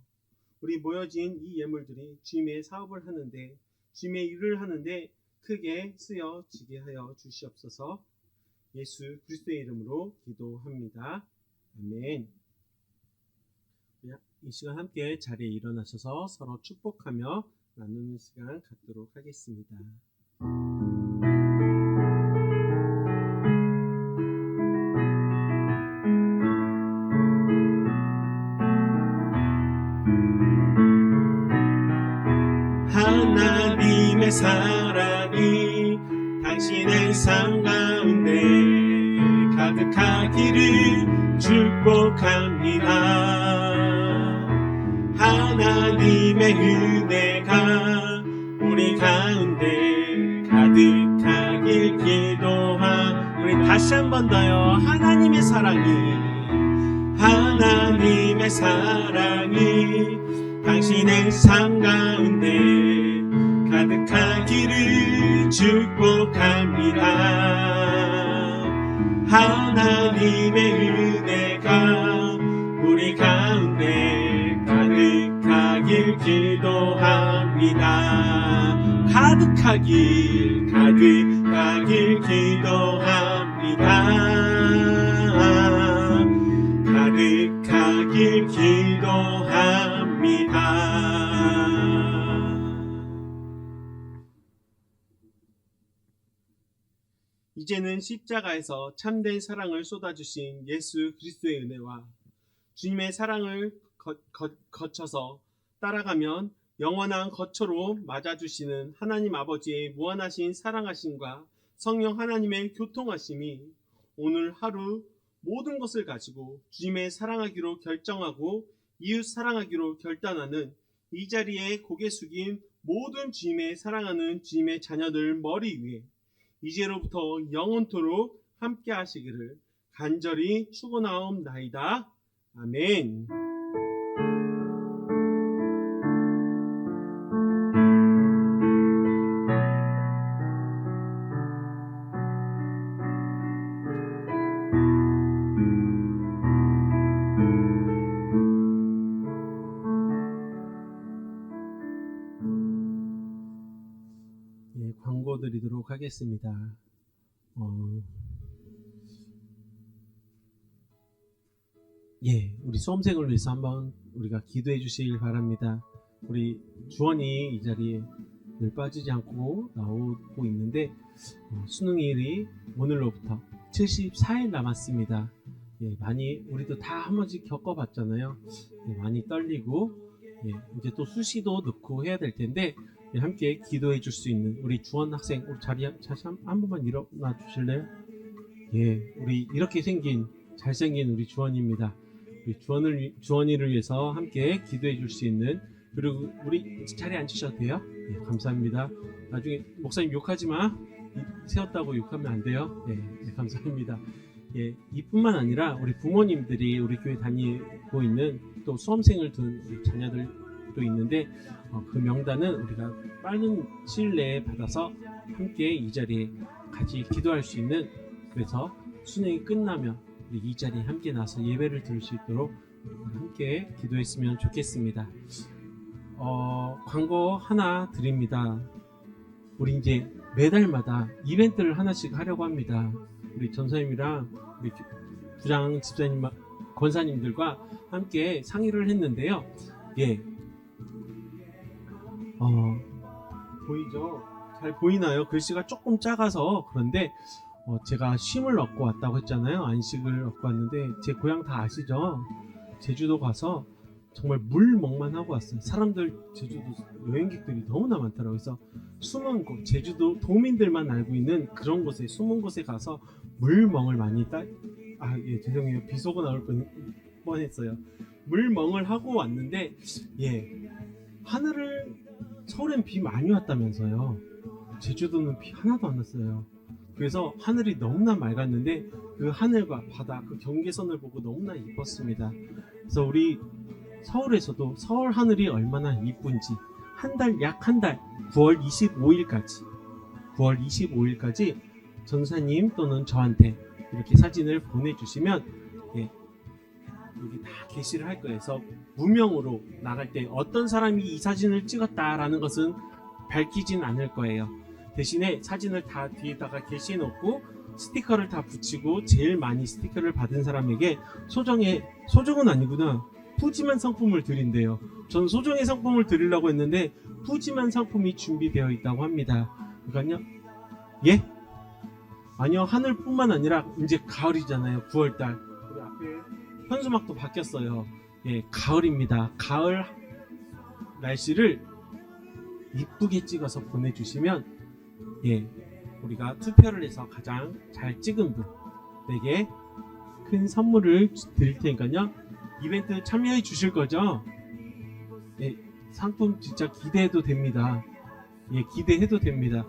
우리 모여진 이 예물들이 주님의 사업을 하는데, 주님의 일을 하는데 크게 쓰여지게 하여 주시옵소서. 예수 그리스도의 이름으로 기도합니다. 아멘. 이 시간 함께 자리에 일어나셔서 서로 축복하며 나누는 시간 갖도록 하겠습니다. 하나님의 사랑이 당신의 삶 가운데 가득하기를 축복합니다. 하나님의 은혜가 우리 가운데 가득하길 우리 다시 한 번 더요. 하나님의 사랑이 당신의 삶 가운데 가득하기를 축복합니다. 하나님의 은혜가 우리 가운데 가득하길 기도합니다. 가득하길 기도합니다. 가득하길 기도합니다. 이제는 십자가에서 참된 사랑을 쏟아주신 예수 그리스도의 은혜와 주님의 사랑을 거쳐서 따라가면 영원한 거처로 맞아주시는 하나님 아버지의 무한하신 사랑하심과 성령 하나님의 교통하심이 오늘 하루 모든 것을 가지고 주님의 사랑하기로 결정하고 이웃 사랑하기로 결단하는 이 자리에 고개 숙인 모든 주님의 사랑하는 주님의 자녀들 머리 위에 이제로부터 영원토록 함께 하시기를 간절히 축원하옵나이다. 아멘. 광고 드리도록 하겠습니다. 우리 수험생을 위해서 한번 우리가 기도해 주시길 바랍니다. 우리 주원이 이 자리에 늘 빠지지 않고 나오고 있는데 수능일이 오늘로부터 74일 남았습니다. 많이 우리도 다 한 번씩 겪어봤잖아요. 많이 떨리고 이제 또 수시도 넣고 해야 될 텐데 함께 기도해 줄 수 있는 우리 주원 학생 우리 자리 다시 한 번만 일어나 주실래요? 우리 이렇게 잘생긴 우리 주원입니다. 우리 주원이를 위해서 함께 기도해 줄 수 있는 그리고 우리 자리에 앉으셔도 돼요. 예, 감사합니다. 나중에 목사님 욕하지 마. 세웠다고 욕하면 안 돼요. 예, 예, 감사합니다. 예, 이뿐만 아니라 우리 부모님들이 우리 교회 다니고 있는 또 수험생을 둔 우리 자녀들도 있는데 그 명단은 우리가 빠른 시일 내에 받아서 함께 이 자리에 같이 기도할 수 있는, 그래서 수능이 끝나면 우리 이 자리에 함께 나서 예배를 드릴 수 있도록 함께 기도했으면 좋겠습니다. 광고 하나 드립니다. 우리 이제 매달마다 이벤트를 하나씩 하려고 합니다. 우리 전사님이랑 우리 부장 집사님, 권사님들과 함께 상의를 했는데요. 예, 보이죠? 잘 보이나요? 글씨가 조금 작아서. 그런데 제가 쉼을 얻고 왔다고 했잖아요. 안식을 얻고 왔는데 제 고향 다 아시죠? 제주도 가서 정말 물멍만 하고 왔어요. 사람들, 제주도 여행객들이 너무나 많더라고요. 그래서 숨은 곳, 제주도 도민들만 알고 있는 그런 곳에, 숨은 곳에 가서 물멍을 많이 예, 죄송해요. 비속어 나올 뻔했어요. 물멍을 하고 왔는데, 예, 서울엔 비 많이 왔다면서요. 제주도는 비 하나도 안 왔어요. 그래서 하늘이 너무나 맑았는데 그 하늘과 바다, 그 경계선을 보고 너무나 이뻤습니다. 그래서 우리 서울에서도 서울 하늘이 얼마나 이쁜지 약 한 달 9월 25일까지 전사님 또는 저한테 이렇게 사진을 보내주시면, 예, 여기 다 게시를 할 거예요. 그래서 무명으로 나갈 때 어떤 사람이 이 사진을 찍었다라는 것은 밝히진 않을 거예요. 대신에 사진을 다 뒤에다가 게시해 놓고 스티커를 다 붙이고 제일 많이 스티커를 받은 사람에게 소정은 아니구나, 푸짐한 상품을 드린대요. 전 소정의 상품을 드리려고 했는데 푸짐한 상품이 준비되어 있다고 합니다. 그러니까요, 예? 아니요, 하늘뿐만 아니라 이제 가을이잖아요. 9월달 우리 앞에 현수막도 바뀌었어요. 예, 가을입니다. 가을 날씨를 이쁘게 찍어서 보내주시면, 예, 우리가 투표를 해서 가장 잘 찍은 분에게 큰 선물을 드릴 테니까요. 이벤트 참여해 주실 거죠? 예, 상품 진짜 기대해도 됩니다. 예, 기대해도 됩니다.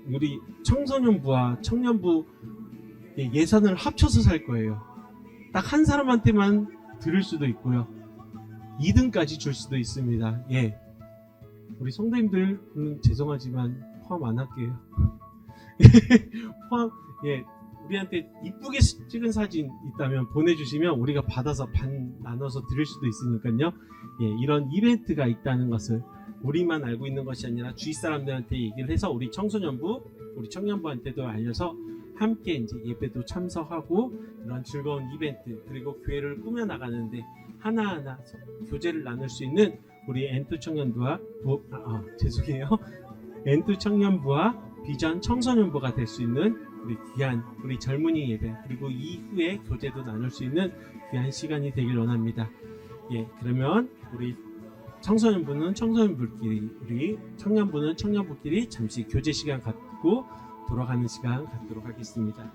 우리 청소년부와 청년부 예산을 합쳐서 살 거예요. 딱 한 사람한테만 드릴 수도 있고요. 2등까지 줄 수도 있습니다. 예, 우리 성도님들은 죄송하지만 포함 안 할게요. 예, 우리한테 이쁘게 찍은 사진 있다면 보내주시면 우리가 받아서 반 나눠서 드릴 수도 있으니까요. 예, 이런 이벤트가 있다는 것을 우리만 알고 있는 것이 아니라 주위 사람들한테 얘기를 해서 우리 청소년부, 우리 청년부한테도 알려서 함께 이제 예배도 참석하고 이런 즐거운 이벤트, 그리고 교회를 꾸며 나가는데 하나하나 교제를 나눌 수 있는 우리 엔투 청년부와 죄송해요. 엔투 청년부와 비전 청소년부가 될 수 있는 우리 귀한 우리 젊은이 예배, 그리고 이후에 교제도 나눌 수 있는 귀한 시간이 되길 원합니다. 예, 그러면 우리 청소년부는 청소년부끼리, 우리 청년부는 청년부끼리 잠시 교제 시간 갖고 돌아가는 시간 갖도록 하겠습니다.